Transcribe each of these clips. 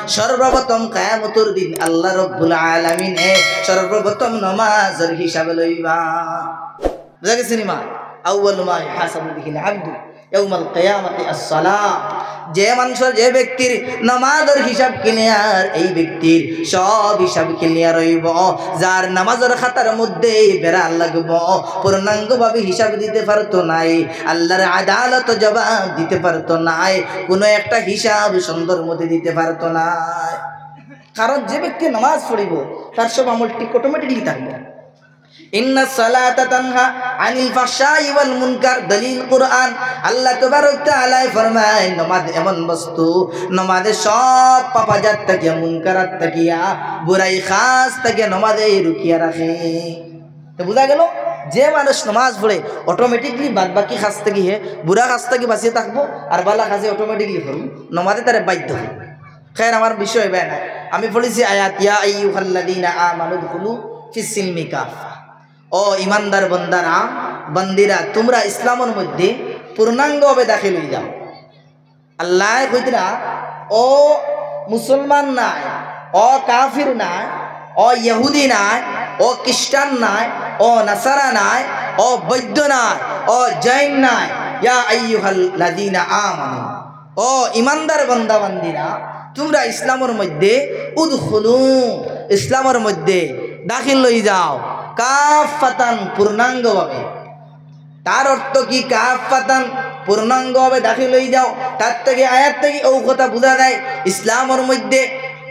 সর্বপ্রথম কিয়ামতের দিন আল্লাহ রাব্বুল আলামিন সর্বপ্রথম নামাজের হিসাব লইবা বুঝা গেছে নি মা আউয়ালু মা ইহাসাবু বিহিল আবদু ইয়াউমাল কিয়ামাতি as-সালাহ যে মানুষের যে ব্যক্তির নামাজের হিসাব ক্লিয়ার এই ব্যক্তির সব হিসাব ক্লিয়ার হইব যার নামাজের খাতার মধ্যে বেড়া লাগব পূর্ণাঙ্গভাবে হিসাব দিতে পারতো নাই আল্লাহর আদালত জবাব দিতে পারতো নাই কোনো একটা হিসাব সুন্দর মতে দিতে পারতো না কারণ যে ব্যক্তি নামাজ পড়িব তার সব আমল ঠিক অটোমেটিকলি থাকবে ইন্নাস সালাতা তানহা আনিল ফাহশাই ওয়াল মুনকার দলিল কুরআন আল্লাহ তাবারক তাআলা ফরমায় নামাজ এমন বস্তু নামাজে সব পাপাজাত থেকে মুনকারাত থেকে বুরাই খাস থেকে নামাজে রুকিয়া রাখে তো বুঝা গেল যে মানুষ নামাজ পড়ে অটোমেটিকলি বাদবাকি খাস থেকে বুরা খাস থেকে বাঁচিয়ে থাকবো আর বালা খাসে অটোমেটিকলি করব নামাজে তারে বাধ্য হবে খের আমার বিষয় ভাই না আমি পড়েছি আয়াত ইয়া আইয়ুহাল্লাযীনা আমানু দুখুলু ফিস সিলমি কাফা ও ইমানদার বন্দারা বন্দিরা তোমরা ইসলামের মধ্যে পূর্ণাঙ্গভাবে দাখিল হয়ে যাও আল্লাহ কইতরা ও মুসলমান নাই ও কাফির নাই ও ইহুদি নাই ও খ্রিস্টান নাই ও নাসারা নাই ও বৌদ্ধ নাই ও জৈন নাই ইয়া আইয়ুহাল্লাযীনা আমানু ও ইমানদার বান্দা বান্দিরা তোমরা ইসলামের মধ্যে উদখুলু ইসলামের মধ্যে দাখিল হয়ে যাও কাফাতান পূর্ণাঙ্গভাবে তার অর্থ কি কাফাতান পূর্ণাঙ্গভাবে দাখিল হয়ে যাও তার থেকে আয়াত থেকে ও কথা বোঝা যায় ইসলামের মধ্যে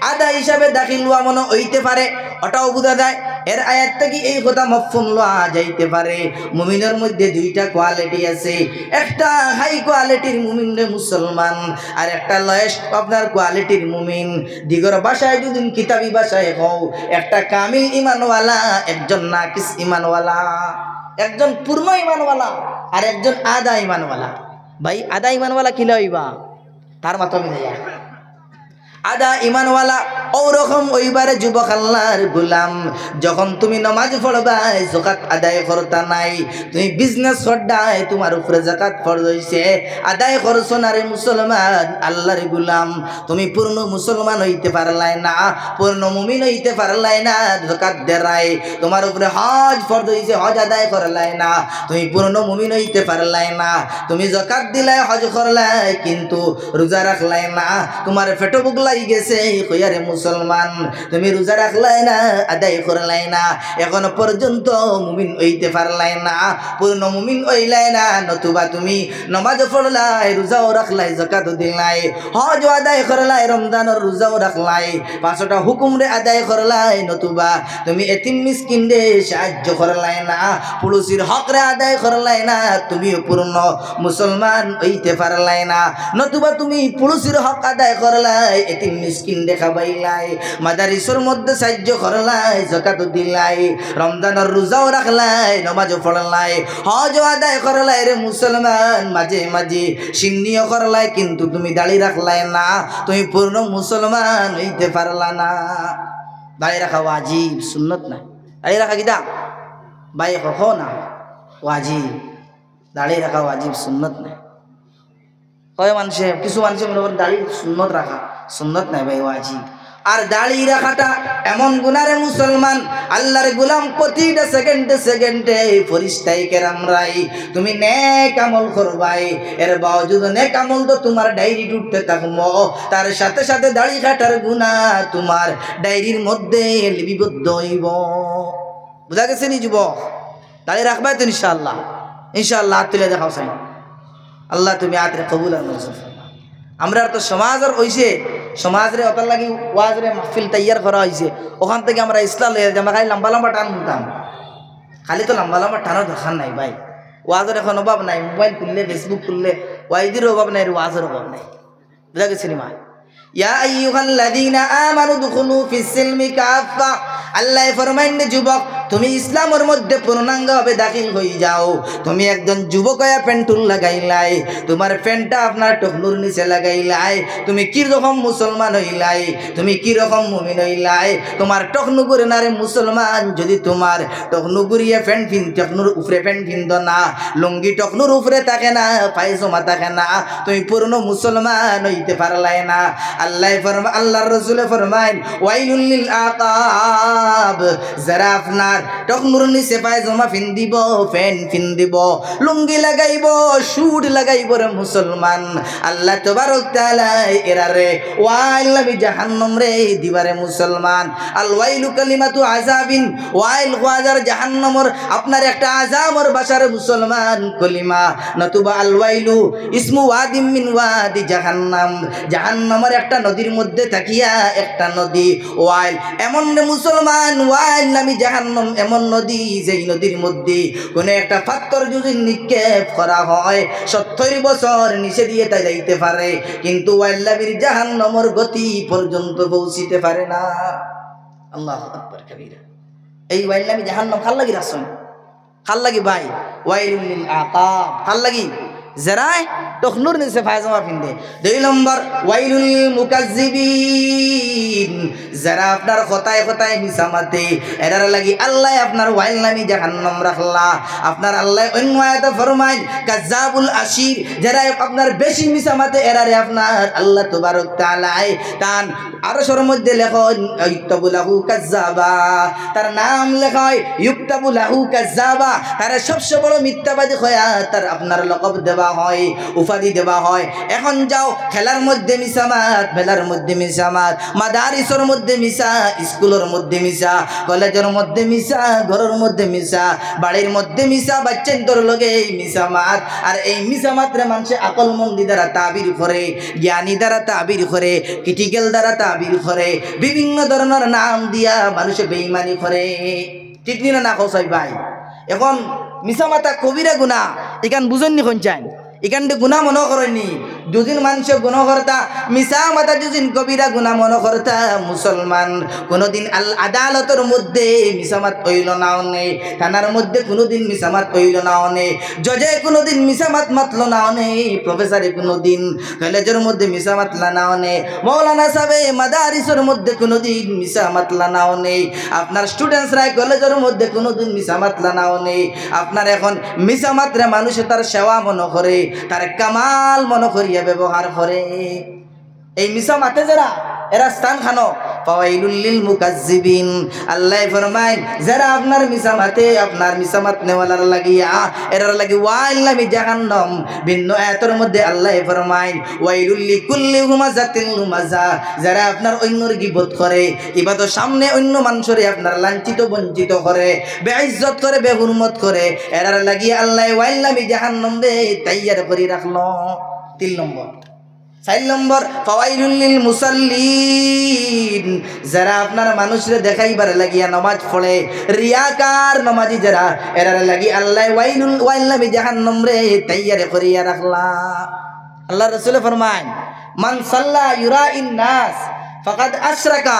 আদা হিসাবে দাখিল হওয়া মনে হইতে পারে ওটাও বোঝা যায় এর আয়াত থেকে এই কথা মফহুম লওয়া যাইতে পারে মুমিনের মধ্যে দুইটা কোয়ালিটি আছে একটা হাই কোয়ালিটির মুমিন মুসলমান আর একটা লয়েস্ট আপনার কোয়ালিটির মুমিন দিগর ভাষায় যদি কিতাবি ভাষায় হও একটা কামিল ইমানওয়ালা একজন নাকিস ইমানওয়ালা একজন পূর্ণ ইমানওয়ালা আর একজন আধা ইমানওয়ালা ভাই আধা ইমানওয়ালা কি লইবা তার মাধ্যমে দেয়া আদা ইমানওয়ালা ওরকম ওইবারে যুবক আল্লাহর গোলাম যখন তুমি নামাজ পড়বা যাকাত আদায় করতা নাই তুমি বিজনেস করদাই তোমার উপরে যাকাত ফরজ হইছে আদায় করছো না রে মুসলমান আল্লাহর গোলাম তুমি পূর্ণ মুসলমান হইতে পারলাই না পূর্ণ মুমিন হইতে পারলাই না যাকাত দেরাই তোমার উপরে হজ ফরজ হইছে হজ আদায় করলাই না তুমি পূর্ণ মুমিন হইতে পারলাই না তুমি যাকাত দিলাই হজ করলাই কিন্তু রোজা রাখলাই না তোমার পেট বুকলা গেছে কইয়ারে মুসলমান তুমি রোজা রাখলাই না আদায় করলাই না এখনো পর্যন্ত মুমিন হইতে পারলাই না পূর্ণ মুমিন হইলাই না নতুবা তুমি নামাজ পড়লাই রোজাও রাখলাই যাকাত দিলাই হজ আদায় করলাই রমজানের রোজাও রাখলাই পাঁচটা হুকুম রে আদায় করলাই নতুবা তুমি এতিম মিসকিন রে সাহায্য করলাই না পুলিশের হক রে আদায় করলাই না তুমি পূর্ণ মুসলমান হইতে পারলাই না নতুবা তুমি পুলিশের হক আদায় করলাই এতিম মিসকিন দেখা বাইলাই মাদারিসের মধ্যে সাহায্য করলাই যাকাত দিলাই রমজানের রোজাও রাখলাই নামাজও পড়লাই হজ আদায় করলাই রে মুসলমান মাঝে মাঝে সিন্নিও করলাই কিন্তু তুমি দাড়ি রাখলাই না তুমি পূর্ণ মুসলমান হইতে পারলা না দাড়ি রাখা ওয়াজিব সুন্নত না দাড়ি রাখা কি দা ভাই কখো না ওয়াজিব দাড়ি রাখা ওয়াজিব সুন্নত না কয় মানুষে কিছু মানুষের মনে করেন দাড়ি সুন্নত রাখা সুন্নত নাই ভাই ওয়াজিব আর দাড়ি রাখাটা এমন গুনারে মুসলমান আল্লাহর গোলাম প্রতিটা সেকেন্ডে সেকেন্ডে ফেরেশতাই কেরামরাই তুমি নেক আমল করবাই এর বাওজুদ নেক আমল তো তোমার ডায়েরি উঠতে থাকবো তার সাথে সাথে দাড়ি কাটার গুনাহ তোমার ডায়েরির মধ্যে লিপিবদ্ধ হইব বুঝা গেছে নি যুবক দাড়ি রাখবাই তো ইনশাআল্লাহ ইনশাআল্লাহ হাত তুলে দেখাও সাই আল্লাহ তুমি আতরে কবুল আর মঞ্জুর আমরা তো সমাজের হইছে সমাজরে অতার লাগি ওয়াজরে মাহফিল তৈয়ার করা হয়েছে ওখান থেকে আমরা ইসলাম লইয়া আমরা খালি লম্বা লম্বা টান নিতাম খালি তো লম্বা লম্বা টানোর দরকার নাই ভাই ওয়াজের এখন অভাব নাই মোবাইল খুললে ফেসবুক খুললে ওয়াইদির অভাব নাই ওয়াজের অভাব নাই বুঝা গেছে নি মা ইয়া আইয়ুহাল্লাযীনা আমানু দুখুলু ফিস সিলমি কাফা আল্লাহ ফরমাইন যুবক তুমি ইসলামের মধ্যে পূর্ণাঙ্গভাবে দাখিল হয়ে যাও। তুমি একজন যুবক হয়ে প্যান্টুল লাগাইলাই, তোমার প্যান্টটা আপনার টকনুর নিচে লাগাইলাই, তুমি কি রকম মুসলমান হইলাই, তুমি কি রকম মুমিন হইলাই। তোমার টকনুগুরে নারে মুসলমান যদি তোমার টকনুগুরিয়ে প্যান্ট টকনুর উপরে প্যান্ট পিন্দ না, লুঙ্গি টকনুর উপরে থাকে না, পায়জামা থাকে না, তুমি পূর্ণ মুসলমান হইতে পারলাই না। আল্লাহর রাসূলে ফরমায় ওয়াইলুল লিল আকাব, যারা আপনার টকনুর নিচে পায়জামা পিন্দিব, প্যান্ট পিন্দিব, লুঙ্গি লাগাইব, শুট লাগাইব রে মুসলমান, আল্লাহ তাবারক তাআলা এরারে ওয়াইল জাহান্নাম রে দিবারে মুসলমান। আল ওয়াইলু কালিমাতু আযাবিন, ওয়াইল ওয়াজার জাহান্নামর আপনার একটা আযাবর বাশারে মুসলমান কলিমা, নতুবা আল ওয়াইলু ইসমু ওয়াদিম মিন ওয়াদি জাহান্নাম, জাহান্নামের একটা নদীর মধ্যে থাকিয়া একটা নদী ওয়াইল, এমন মুসলমান ওয়াইল নামি জাহান্নাম এমন নদী যেই নদীর মধ্যে কোনো একটা পাথর যদি নিক্ষেপ করা হয় 70 বছর নিচে দিয়ে তা যাইতে পারে, কিন্তু ওয়াইল নামির জাহান্নামের গতি পর্যন্ত পৌঁছিতে পারে না। আল্লাহু আকবার কবীরা। এই ওয়াইল নামি জাহান্নাম কার লাগি রাসূল, কার লাগি ভাই? ওয়াইলুল লিল আকাব, কার লাগি? যারা টকনুর নিচে পায়জামা পিনদে। 2 নম্বর ওয়াইলুল লিল মুকাজ্জিবিন, যারা আপনার কথায় কথায় মিছা মাতে, এরার লাগি আল্লাহ আপনার ওয়াইল নামি জাহান্নাম রাখলা। আপনার আল্লাহ অন্য আয়াতে ফরমায় কাজ্জাবুল আশির, যারা আপনার বেশি মিছা মাতে, এরারে আপনার আল্লাহ তাবারক তাআলা তান আরশের মধ্যে লেখন ইউক্তাবু লাহু কাজ্জাবা, তার নাম লেখা হয় ইউক্তাবু লাহু কাজ্জাবা, তার সবচেয়ে বড় মিথ্যাবাদী হয়া তার আপনার লকব দেবা হয়, উপাধি দেওয়া হয়। এখন যাও খেলার মধ্যে মিসামাত, মেলার মধ্যে মিসামাত, মাদারিসের মধ্যে মিশা, স্কুলের মধ্যে মিশা, কলেজের মধ্যে মিশা, ঘরের মধ্যে মিশা, বাড়ির মধ্যে মিশা, বাচ্চাদের লগে মিসামাত। আর এই মিসামাতরে মানুষে আকলমন্দি দ্বারা তাবির করে, জ্ঞানী দ্বারা তাবির করে, ক্রিটিক্যাল দ্বারা তাবির করে, বিভিন্ন ধরনের নাম দিয়া মানুষে বেঈমানি করে। ঠিক না না কৌশাই ভাই? এখন মিসামাতা কবিরা গুণা, এখান বুঝেননি কোন চান, এখানটি গুণা মনে করেননি। দুদিন মানুষের গুণ করতা মিসা মাতা, দুদিন কবিরা গুণা মনে করতা মুসলমান কোনোদিন আদালতের মধ্যে মিসামাত হইল নাও নেই, থানার মধ্যে কোনোদিন মিসামাত হইল নাও নেই, জজে কোনোদিন মিসামাত মাতল নাও নেই, প্রফেসরে কোনোদিন কলেজের মধ্যে মিসা মাতলা নাও নেই, মৌলানা সাহেবে মাদারিসের মধ্যে কোনোদিন মিসা মাতলা নাও নেই, আপনার স্টুডেন্টসরা কলেজের মধ্যে কোনোদিন মিসা মাতলা নাও নেই। আপনার এখন মিসা মাত্রে মানুষে তার সেবা মনে করে, তার কামাল মনে করিয়া ব্যবহার করে। এই মিসা মাতে যারা, এরা স্থান খানো ফাওয়াইলুল লিল মুকাজ্জিবিন। আল্লাহ ফরমায় যারা আপনার মিসা মাতে, আপনার মিসা মাত নেওয়ালার লাগিয়া এরার লাগি ওয়াইল নামি জাহান্নাম। ভিন্ন আয়াতের মধ্যে আল্লাহ ফরমায় ওয়াইলুল লিকুল্লি হুমাযাতিল লুমাযা, যারা আপনার অন্যর গীবত করে, কিবা তো সামনে অন্য মানুষরে আপনার লাঞ্ছিত বঞ্চিত করে, বেইজ্জত করে, বেহুরমত করে, এরার লাগিয়া আল্লাহ ওয়াইল নামি জাহান্নাম দে তৈয়ার করে রাখলো। 3 নম্বর। 4 নম্বর ফাওয়াইলুল লিল মুসাল্লিন, যারা আপনার মানুষরে দেখাইবার লাগিয়া নামাজ পড়ে, রিয়াকার নামাজি যারা, এরার লাগি আল্লাহ ওয়াইল নামি জাহান্নাম রে তৈয়ার করিয়া রাখলা। আল্লাহ রাসূল ফরমায় মান সাল্লা ইউরাইন নাস ফাকাদ আশরাকা,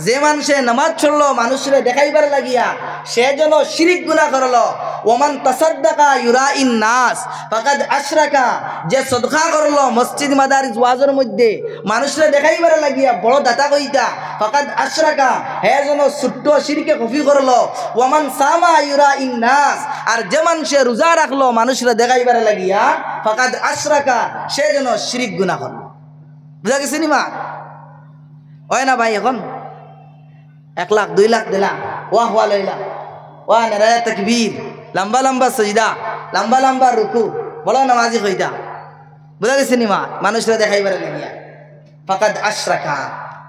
যে মানুষে নামাজ পড়লো মানুষরে দেখাইবার লাগিয়া সে যেন শিরিক গুনাহ করলো। ওমান তাসাদ্দাকা ইউরাইন নাস ফাকাদ আশরাকা, যে সদকা করলো মসজিদ মাদারিস ওয়াজের মধ্যে মানুষরে দেখাইবার লাগিয়া বড় দাতা কইতা, ফাকাদ আশরাকা, হে যেন ছোট্ট শিরকে কফি করলো। ওমান সামা ইউরাইন নাস, আর যে মানুষে রোজা রাখলো মানুষরে দেখাইবার লাগিয়া ফাকাদ আশরাকা, সে যেন শিরিক গুনাহ করলো। বুঝা গেছে নি মা? হয় না ভাই? এখন 1 লাখ 2 লাখ দিলাম, ওয়াহ ওয়া লাইলা, ওয়া নারায়ে তাকবীর, লম্বা লম্বা সজদা, লম্বা লম্বা রুকু, বড় নামাজি হইতা। বুঝা গেছে নি মা? মানুষরা দেখাইবার লাগিয়া ফাকাদ আশরাকা।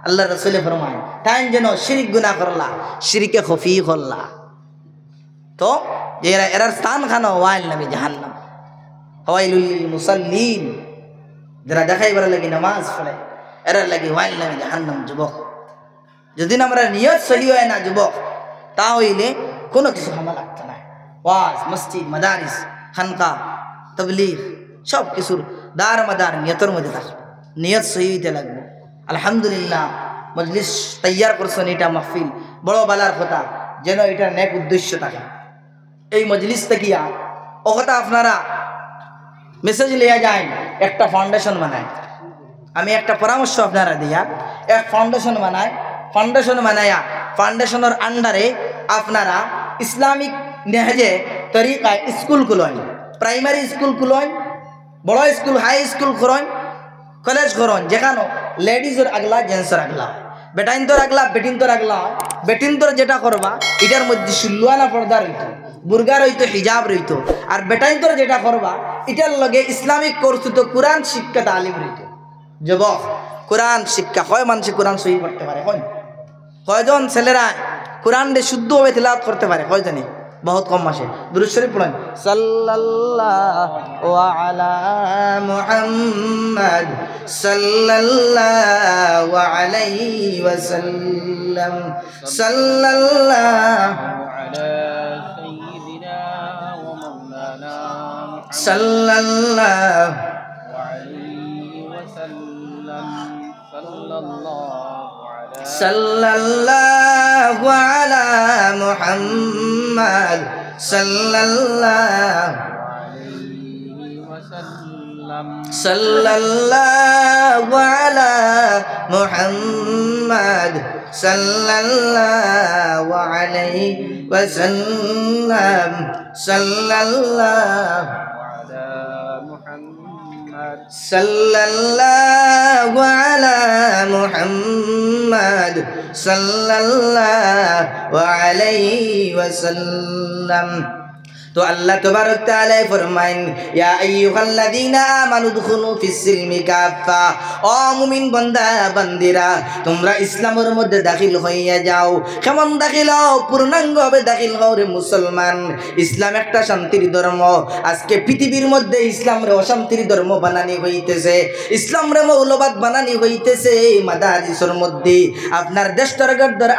আল্লাহ রাসূল ফরমায় তাই যেন শিরিক গুনাহ করলা, শিরকে খফি করলা। তো এরার স্থান খানো ওয়াইল নামি জাহান্নাম। ওয়াইলুল লিল মুসাল্লিন, যারা দেখাইবার লাগি নামাজ পড়ে, এরার লাগি ওয়াইল নামি জাহান্নাম। যুবক, যদি আমরা নিয়ত সহি হয় না যুবক, তা হইলে কোনো কিছু হামা লাগতো না। ওয়াজ, মসজিদ, মাদারিস, খানকা, তাবলীগ সব কিছুর দার মাদার নিয়তের মধ্যে থাকবে, নিয়ত সহি হইতে লাগবে। আলহামদুলিল্লাহ মজলিস তৈয়ার করছেন, এটা মাহফিল বড় বালার কথা। যেন এটার নেক উদ্দেশ্য থাকে। এই মজলিস থেকে ও কথা আপনারা মেসেজ লিয়া যায়, একটা ফাউন্ডেশন বানায়। আমি একটা পরামর্শ আপনারা দিয়া, এক ফাউন্ডেশন বানায়া ফাউন্ডেশনের আন্ডারে আপনারা ইসলামিক নেহজে তরিকায় স্কুল খুলেন, প্রাইমারি স্কুল খুলেন, বড় স্কুল, হাই স্কুল খুলেন, কলেজ খুলেন, যেখানে লেডিজের আগলা, জেন্টসের আগলা, বেটাইন তোর আগলা, বেটিন তোর আগলা। বেটিন তোর যেটা করবা এটার মধ্যে সুল্লুয়ানা পর্দা রইত, বুর্গা রইত, হিজাব রইত। আর বেটাইন তোর যেটা করবা এটার লগে ইসলামিক কোর্স তো কোরআন শিক্ষা তালিম রইত। যুবক, কোরআন শিক্ষা হয়, মানুষে কোরআন সহি পড়তে পারে, হয় কয়জন ছেলেরা কোরআন দিয়ে শুদ্ধভাবে তিলাওয়াত করতে পারে? কয়জনই? বহুত কম মাসে। দুরূদ শরীফ পড়েন, সাল্লাল্লাহু আলা মুহাম্মদ সাল্লাল্লাহু আলাইহি ওয়াসাল্লাম, সাল্লাল্লাহু আলা সাইয়্যিদিনা ওয়া মাওলানা সাল্লাল্লাহু আলাইহি ওয়াসাল্লাম, সাল্লাল্লাহু আলা মুহাম্মদ সাল্লাল্লাহু আলাইহি ওয়াসাল্লাম, সাল্লাল্লাহু আলা মুহাম্মদ সাল্লাল্লাহু আলাইহি ওয়াসাল্লাম, সাল্লাল্লাহু আলা মুহাম্মদ সাল্লাল্লাহু আলা মুহাম্মদ সাল্লাল্লাহু আলাইহি ওয়াসাল্লাম। তো আল্লাহ তাবারক তাআলা ফরমায়েন, ইয়া আইয়ুহাল্লাযীনা আমানু দুখুলু ফিস-সিলমি কাফা, ও মুমিন বান্দা বান্দিরা তোমরা ইসলামের মধ্যে দাখিল হইয়া যাও। কেমন দাখিল হও? পূর্ণাঙ্গভাবে দাখিল হও রে মুসলমান। ইসলাম একটা শান্তির ধর্ম। আজকে পৃথিবীর মধ্যে ইসলামরে অশান্তির ধর্ম বানানি হইতেছে, ইসলামরে মৌলবাদ বানানি হইতেছে। মাদারিসের মধ্যে আপনার দেশটার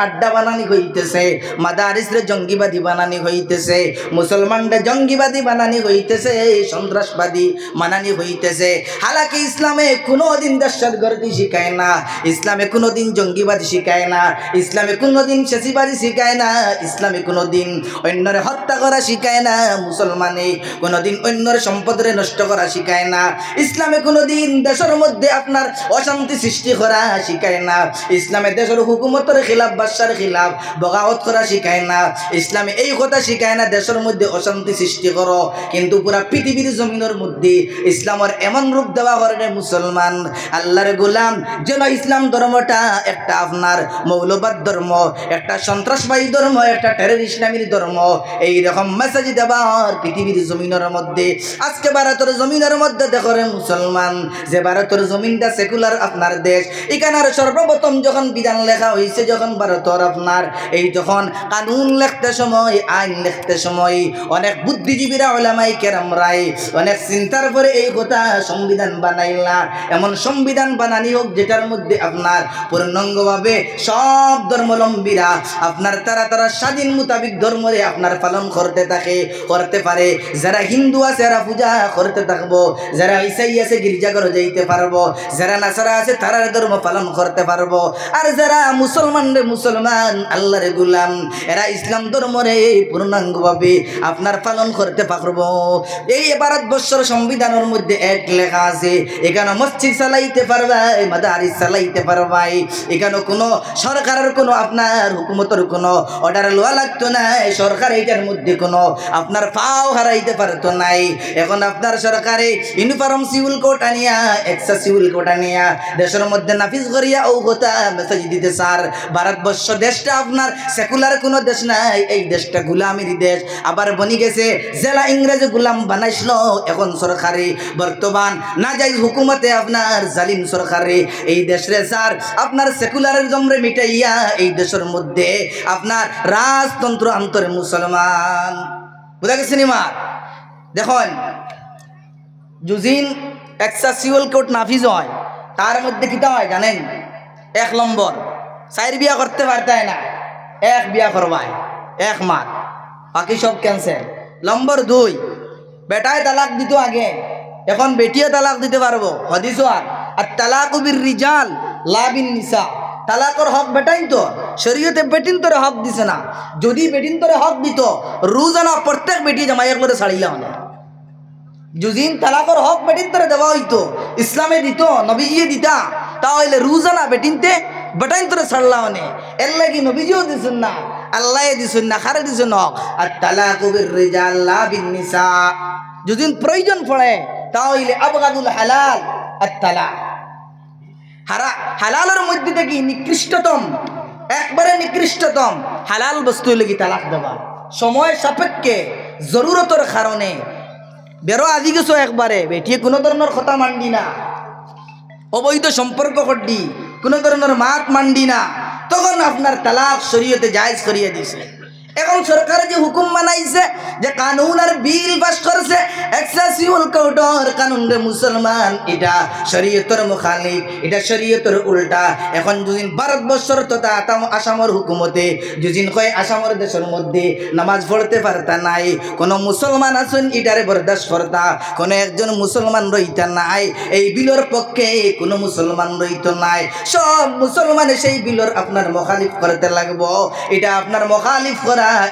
আড্ডা বানানি হইতেছে, মাদারিসরে জঙ্গিবাদী বানানি হইতেছে, মুসলমান জঙ্গিবাদী বানানি হইতেছে, সন্ত্রাসবাদী বানানি হইতেছে। হালাকি ইসলামে কোনোদিন দহশতগর্দি শিখায় না, ইসলামে কোনোদিন জঙ্গিবাদী শিখায় না, ইসলামে কোনোদিন ফ্যাসিবাদী শিখায় না, ইসলামে কোনোদিন অন্যরে হত্যা করা শিখায় না, মুসলমানে কোনোদিন অন্যর সম্পদরে নষ্ট করা শিখায় না, ইসলামে কোনোদিন দেশের মধ্যে আপনার অশান্তি সৃষ্টি করা শিখায় না, ইসলামে দেশের হুকুমতের খিলাফ, বাদশার খিলাফ বগাওয়াত করা শিখায় না, ইসলামে এই কথা শিখায় না দেশের মধ্যে অশান্তি সৃষ্টি করো। কিন্তু পুরা পৃথিবীর জমিনের মধ্যে ইসলামের এমন রূপ দেওয়া করে মুসলমান আল্লাহর গোলাম যেন ইসলাম ধর্মটা একটা আপনার মৌলবাদ ধর্ম, একটা সন্ত্রাসবাদী ধর্ম, একটা টেরর ইসলামীর ধর্ম, এইরকম মেসেজ দেওয়ার পৃথিবীর জমিনের মধ্যে। আজকে ভারতের জমিনের মধ্যে দেখো রে মুসলমান, যে ভারতের জমিনটা সেকুলার আপনার দেশ, এখানে সর্বপ্রথম যখন বিধান লেখা হয়েছে, যখন ভারতের আপনার এই যখন কানুন লিখতে সময়, আইন লিখতে সময় অনেক বুদ্ধিজীবীরা, ওলামায়ে কেরামরাই অনেক চিন্তার পরে এই কথা সংবিধান বানাইলা। এমন সংবিধান বানানি হোক যেটার মধ্যে আপনার পূর্ণাঙ্গভাবে সব ধর্মাবলম্বীরা আপনার তারা স্বাধীন মোতাবিক ধর্মরে আপনার পালন করতে পারে। যারা হিন্দু আছে এরা পূজা করতে থাকবো, যারা ইসাই আছে গির্জাঘর যাইতে পারবো, যারা নাসারা আছে তারা ধর্ম পালন করতে পারবো, আর যারা মুসলমান আল্লাহর গোলাম এরা ইসলাম ধর্মরে পূর্ণাঙ্গভাবে আপনার পালন করতে পারবো। এই ভারতবর্ষের সংবিধানের মধ্যে এক লেখা আছে, এখানে মসজিদ চালাইতে পারবাই, মাদারিস চালাইতে পারবাই, এখানে কোনো সরকারের কোনো আপনার হুকুমতের কোনো অর্ডার লওয়া লাগতো না, সরকার এইটার মধ্যে কোনো আপনার পাও হারাইতে পারতো নাই। এখন আপনার সরকারে ইউনিফর্ম সিভিল কোড আনিয়া, এক্সা সিভিল কোড আনিয়া দেশের মধ্যে নাফিজ করিয়া ও কথা মেসেজ দিতে স্যার ভারতবর্ষ দেশটা আপনার সেকুলার কোনো দেশ নাই, এই দেশটা গুলামির দেশ। আবার বনি গেছে জেলা ইংরেজি গুলাম বানাইছিল, এখন সরকারি বর্তমান না যাই হুকুমতে আপনার জালিম সরকারে এই দেশে স্যার আপনার সেকুলারের জমরে মিটাইয়া এই দেশের মধ্যে আপনার রাজতন্ত্র আন্তরে মুসলমান বুঝা গেছে নিমা। দেখুন জুজিন এক্সাসিউল কোর্ট নাফিজ হয়, তার মধ্যে কিতা হয় জানেন? 1 নম্বর 4 বিয়া করতে পারতে না, 1 বিয়া করবায় 1 মাস, বাকি সব ক্যান্সেল। নম্বর 2 বেটায় তালাক দিত আগে, এখন বেটিও তালাক দিতে পারবো। হদিস আর তালাকু বির রিজাল লা বিন নিসা, তালাকর হক বেটাইন তো শরীয়তে বেটিন তোরে হক দিছে না। যদি বেটিন তোরে হক দিত রোজানা প্রত্যেক বেটি জামাই একলরে ছাড়িলা মানে যদিন তালাকর হক বেটিন তোরে দেওয়া হইতো ইসলামে দিত নবীজিয়ে দিতা তাহলে রোজানা বেটিনতে বেটাইন তোরে ছাড়লা মানে এর লাগি নবীজিও দিছেন না আল্লাহ দিছেন না খারে দিছেন হক। আর তালাকু বিররিজাল লা বিন্নিসা যদি প্রয়োজন পড়ে তাহলে আবগাদুল হালাল আর তালাক হালালের মধ্যে থেকে নিকৃষ্টতম একবারে নিকৃষ্টতম হালাল বস্তু লাগি তালাক দেওয়া সময় সাপেক্ষে জরুরতের কারণে বেরো আজি গেছো একবারে বেটিয়ে কোনো ধরনের কথা মান্ডি না অবৈধ সম্পর্ক করডি কোনো ধরনের মাত মান্ডি না তখন আপনার তালাক শরীয়তে জায়েজ করিয়ে দিছে। এখন সরকার যে হুকুম বানাইছে যে কানুন আর বিল পাস করছে এক্সেসিউল কোর্টর কানুন রে মুসলমান এটা শরীয়তের মুখালিফ এটা শরীয়তের উল্টা। এখন যদিন ভারতবর্ষর তথা আসামের হুকুমতে যদিন কয় আসামের দেশের মধ্যে নামাজ পড়তে পারতা নাই কোনো মুসলমান আছেন এটারে বরদাস্ত করতা কোনো একজন মুসলমান রইতা নাই এই বিলের পক্ষে কোনো মুসলমান রইত নাই সব মুসলমানে সেই বিলের আপনার মুখালিফ করতে লাগবো এটা আপনার মুখালিফ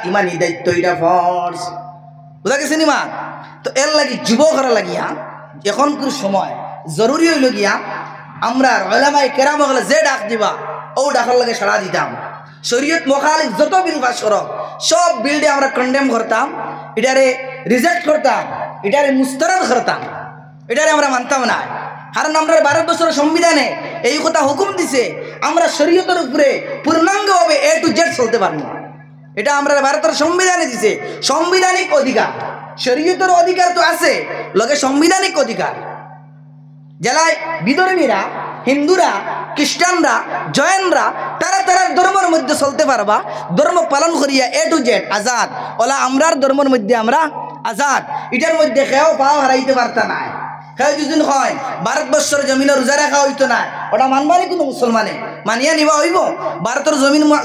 ইমানি দায়িত্ব এটা ফরজ বুঝা গেছে নিমা। তো এর লাগি যুবকরা লাগিয়া এখনকার সময় জরুরি হইল গিয়া আমরা ওলামায়ে কেরাম হলে যে ডাক দিবা ও ডাকর লাগে সাড়া দিতাম। শরীয়ত মুখালিফ যত বিল পাস করো সব বিলডে আমরা কন্ডেম করতাম এটারে রিজেক্ট করতাম এটারে মুস্তারদ করতাম এটারে আমরা মানতাম না। কারণ আমরা ভারতবর্ষের সংবিধানে এই কথা হুকুম দিছে আমরা শরীয়তের উপরে পূর্ণাঙ্গভাবে A to Z চলতে পারবো এটা আমরা ভারতের সংবিধানে দিছে সাংবিধানিক অধিকার শরীয়তের অধিকার তো আছে লগে সাংবিধানিক অধিকার। জেলায় বিধর্মীরা হিন্দুরা খ্রিস্টানরা জৈনরা তারা তারা ধর্মের মধ্যে চলতে পারবা ধর্ম পালন করিয়া A to Z Azad OLA আমরার ধর্মের মধ্যে আমরা আজাদ এটার মধ্যে কেউ পাও হারাইতে পারতা না। কেউ দুদিন হয় ভারতবর্ষের জমিনে রোজা রাখা হইতো না ওটা মানবারই কোনো মুসলমানে মানিয়া নিবা হইব। ভারতের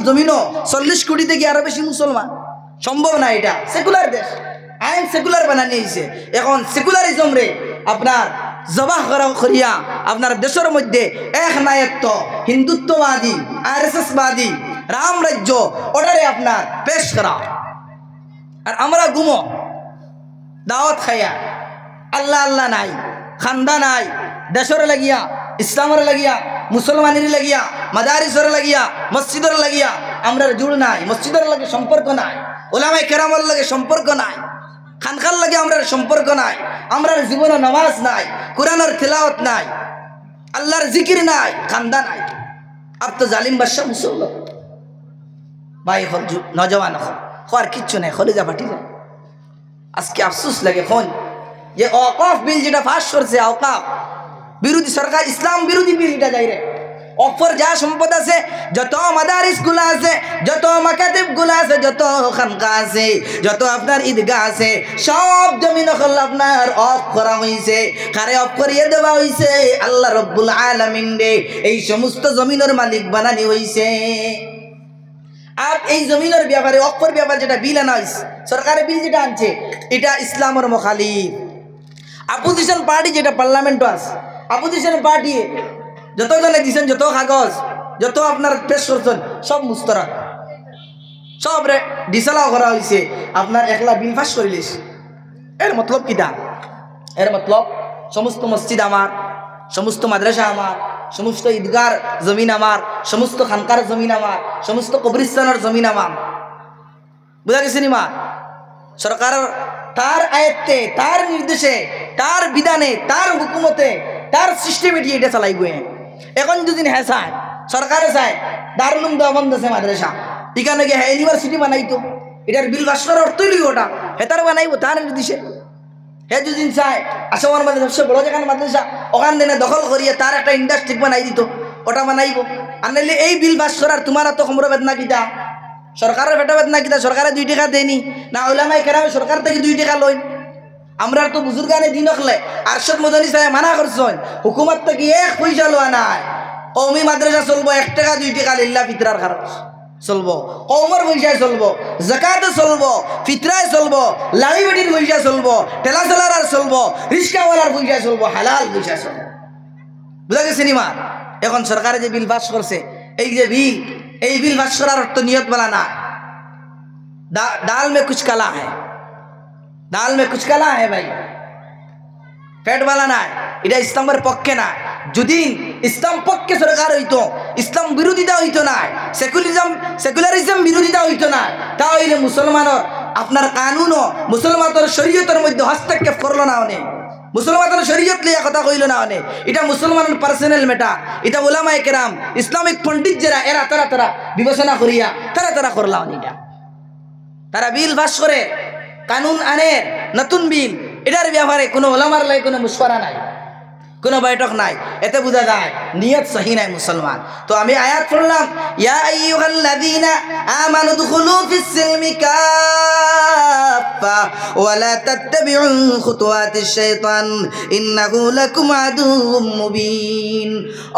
জমিনও 40 কোটি থেকে আরো বেশি মুসলমান সম্ভব না এটা সেকুলার দেশ আইন সেকুলার বানানি হয়েছে। এখন সেকুলারিজম রে আপনার জবাহ করিয়া আপনার দেশের মধ্যে এক নায়ত্ব হিন্দুত্ববাদী RSSবাদী রাম রাজ্য ওটারে আপনার পেশ করা আর আমরা ঘুমো দাওয়াত খাইয়া আল্লাহ আল্লাহ নাই খান্দা নাই দেশের লাগিয়া ইসলামের লাগিয়া মুসলমানের লাগিয়া মাদারিসের লাগিয়া মসজিদের লাগিয়া আমরা জুড় নাই মসজিদের লাগে সম্পর্ক নাই ওলামায়ে কেরামের লাগে সম্পর্ক নাই খানকার লাগে আমরা সম্পর্ক নাই আমরা জীবনে নামাজ নাই কোরআনের তেলাওয়াত নাই আল্লাহর জিকির নাই খান্দা নাই। আর তো জালিম বাদশা মুসলমান ভাই হল নজওয়ান হওয়ার কিচ্ছু নাই খলিজা ফাটি যায়। আজকে আফসোস লাগে ফোন যে অকাফ বিল যেটা পাস করছে অকাফ বিরোধী সরকার ইসলাম বিরোধী বিল এটা যাই রে অফর যা সম্পদ আছে যত মাদারিস গুলা আছে যত মাকাতিব গুলা আছে যত খানকা আছে যত আপনার ঈদগাহ আছে সব জমিন হল আপনার অফ করা হয়েছে কারে অফ করিয়ে দেওয়া হয়েছে আল্লাহ রব্বুল আলামিন রে এই সমস্ত জমিনের মালিক বানানি হয়েছে। আর এই জমিনের ব্যাপারে অফর ব্যাপার যেটা বিল আনা হয়েছে সরকারের বিল যেটা আনছে এটা ইসলামের মুখালিফ। অপোজিশন পার্টি যেটা পার্লামেন্ট আছে অপোজিশন পার্টি যতজনে দিচ্ছেন যত কাগজ যত আপনার পেশ করছেন সব মুস্তরাক সব রে ডিসালাও করা হয়েছে আপনার একলা বিল পাস করিলিস। এর মতলব কিটা এর মতলব সমস্ত মসজিদ আমার সমস্ত মাদ্রাসা আমার সমস্ত ঈদগার জমিন আমার সমস্ত খানকার জমিন আমার সমস্ত কবরিস্তানের জমিন আমার বুঝা গেছে নি মা। সরকারের তার আয়ত্তে তার নির্দেশে তার বিধানে তার হুকুমতে তার সিস্টেমেটি এটা চালাইব। এখন দুদিন হ্যাঁ চায় সরকারে চায় দারুল উলুম দেওবন্দ আছে মাদ্রাসা এখানে গিয়ে হ্যাঁ ইউনিভার্সিটি বানাইতো এটার বিল পাস করার অর্থই লইব ওটা হেতার বানাইব তার নির্দেশে। হ্যাঁ দুদিন চায় আসামের মধ্যে সবচেয়ে বড় যেখানে মাদ্রাসা ওখান দিনে দখল করিয়ে তার একটা ইন্ডাস্ট্রি বানাই দিত ওটা বানাইব। আর নাইলে এই বিল পাস করার তোমার তো খবর বেদনা কিতা সরকারের বেটা বেদনা কিতা সরকারে 2 টাকা দেয়নি না ওলামায়ে কেরামে সরকার থেকে 2 টাকা লই। আমরা তো বুজুর্গানে দিন হলে আরশদ মদনী সাহেব মানা করছেন হুকুমত থেকে 1 পয়সা লওয়া নাই কওমি মাদ্রাসা চলবো 1 টাকা 2 টাকা লিল্লাহ ফিতরার খরচ চলবো কওমের পয়সায় চলবো যাকাতে চলবো ফিতরায় চলবো লাড়ি বেটির পয়সা চলবো ঠেলা চালার চলবো রিক্সাওয়ালার পয়সা চলবো হালাল পয়সা চলবো বুঝা গেছে নিমা। এখন সরকারে যে বিল পাস করছে এই যে বিল, এই বিল পাস করার অর্থ নিয়ত বলা না। दाल में कुछ कला है, दाल में कुछ कला है भाई, পেট বালা নাই। এটা ইসলামের পক্ষে না। যদি ইসলাম পক্ষে সরকার হইতো, ইসলাম বিরোধিতা হইতো না, সেকুলারিজম বিরোধিতা হইতো না, তাহলে মুসলমানের আপনার কানুনও মুসলমানের শরীয়তের মধ্যে হস্তক্ষেপ করলো না। অনেক মুসলমানের শরীয়ত লিয়া কথা কইল না। অনেক এটা মুসলমানের পার্সোনাল ম্যাটার। এটা উলামায়ে কেরাম ইসলামিক পণ্ডিত যারা এরা তারা বিবেচনা করিয়া তারা করলা। এটা তারা বিল পাস করে, কানুন আনে, নতুন বিল, এটার ব্যাপারে কোনো ওলামার লাই কোনো মুশওয়ারা নাই, কোনো বৈঠক নাই। এতে বোঝা যায় নিয়ত সহি নাই মুসলমান। তো আমি আয়াত পড়লাম, ইয়া আইয়ুহাল্লাযীনা আমানু দুখুলু ফিস সিলমি কাফা ওয়া লা তাত্তাবিউ খুতুওয়াতিশ শাইতান ইন্নাহু লাকুম আদুউম মুবিন।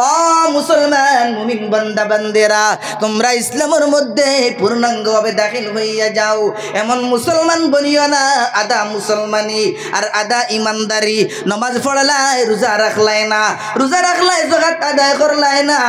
ও মুসলমান মুমিন বান্দা বান্দেরা, তোমরা ইসলামের মধ্যে পূর্ণাঙ্গভাবে দাখিল হইয়া যাও। এমন মুসলমান বনিও না আদা মুসলমানি আর আদা ইমানদারি। নামাজ পড়লাই, রোজা রাখলাই না, রোজা রাখলাই যাকাত আদায় করলাই না,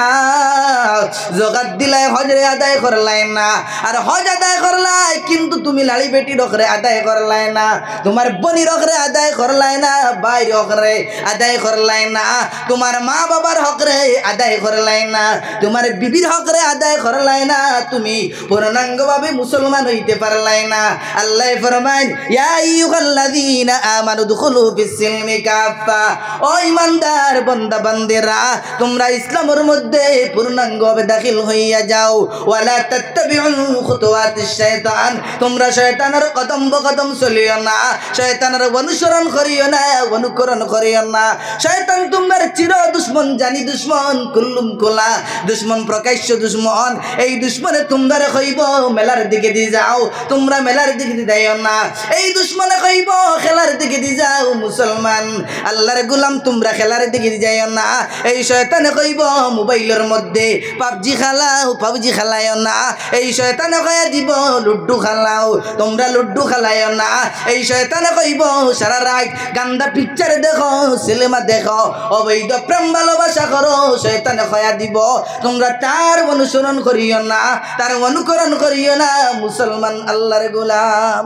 যাকাত দিলাই হজরে আদায় করলাই না, আর হজ আদায় করলাই কিন্তু তুমি লাড়ি বেটি রখরে আদায় করলাই না, তোমার বনি রখরে আদায় করলাই না, ভাই রখরে আদায় করলাই না, তোমার মা বাবার হকরে আদায় করলাই না, তোমার বিবির হকরে আদায় করলাই না, তুমি পূর্ণাঙ্গভাবে মুসলমান হইতে পারলাই না। আল্লাহ ফরমায়, ইয়া আইয়ুহাল্লাযীনা আমানু দুখুলু ফিস সিলমি কাফা। ও ইমানদার বান্দা বান্দেরা, তোমরা ইসলামের মধ্যে পূর্ণাঙ্গভাবে দাখিল হইয়া যাও। ওয়ালা তাত্তাবিউ খুতুওয়াতিশ শাইতান, তোমরা শয়তানের কদম বকদম চলিও না, শয়তানের অনুসরণ করিও না, অনুকরণ করিও না। শয়তান তোমার চির দুশ্মন, জানি দুশ্মন, কুল্লুম কোলা দুশ্মন, প্রকাশ্য দুশ্মন। এই দুশ্মনে তোমরা কইব মেলার দিকে দিয়ে যাও, তোমরা মেলার দিকে দিয়ে যাও না। এই দুশ্মনে কইব খেলার দিকে দিয়ে যাও। মুসলমান আল্লাহর গোলাম, তোমরা খেলার দিকে দিয়ে যাও না। এই শয়তানে কইব মোবাইলের মধ্যে পাবজি খেলাও, পাবজি খেলায়ও না। এই শয়তানে কইয়া দিব লুড্ডু খেলাও, তোমরা লুড্ডু খেলায়ও না। এই শয়তানে কইব সারা রাত গান্দা পিকচার দেখো, সিনেমা দেখো, অবৈধ প্রেম ভালোবাসা করো। শয়তানে কইয়া দিব তোমরা তার অনুসরণ করিও না, তার অনুকরণ করিও না। মুসলমান আল্লাহর গোলাম,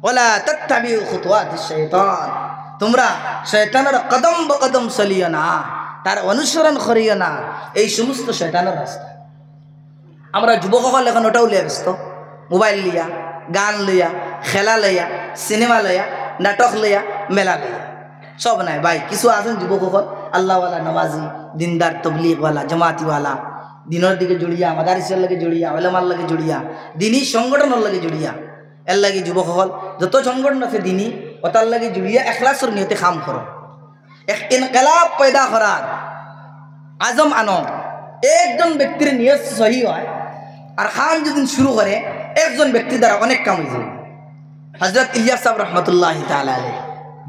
ওয়ালা তাত্তাবিউ খুতুওয়াতিশ শাইতান, তোমরা শয়তানের কদম বকদম চলিও না, তার অনুসরণ করিও না। এই সমস্ত শয়তানের রাস্তা। আমরা যুবকসকল এখন ওটাও লিয়া ব্যস্ত, মোবাইল লিয়া, গান লইয়া, খেলা লইয়া, সিনেমা লইয়া, নাটক লইয়া, মেলা লইয়া, সব নাই ভাই। কিছু আছেন যুবকসকল আল্লাহওয়ালা, নমাজি, দিনদার, তবলিগওয়ালা, জমাতিওয়ালা, দিনের দিকে জড়িয়া, মাদারিসের লাগে জড়িয়া, ওলামার লাগে জড়িয়া, দিনী সংগঠনের লাগে জড়িয়া। এর লাগে যুবকসকল যত সংগঠন আছে দিনী, ওটার লাগে জড়িয়া এখলাসর নিয়তে কাম করো। এক ইনকলাব পয়দা করার আজম আনো। একজন ব্যক্তির নিয়ত সহি হয় আর খান যদি শুরু করে, একজন ব্যক্তির দ্বারা অনেক কাম হয়ে যায়। হযরত ইলিয়াস সাহেব রহমতুল্লাহি তাআলা আলাইহি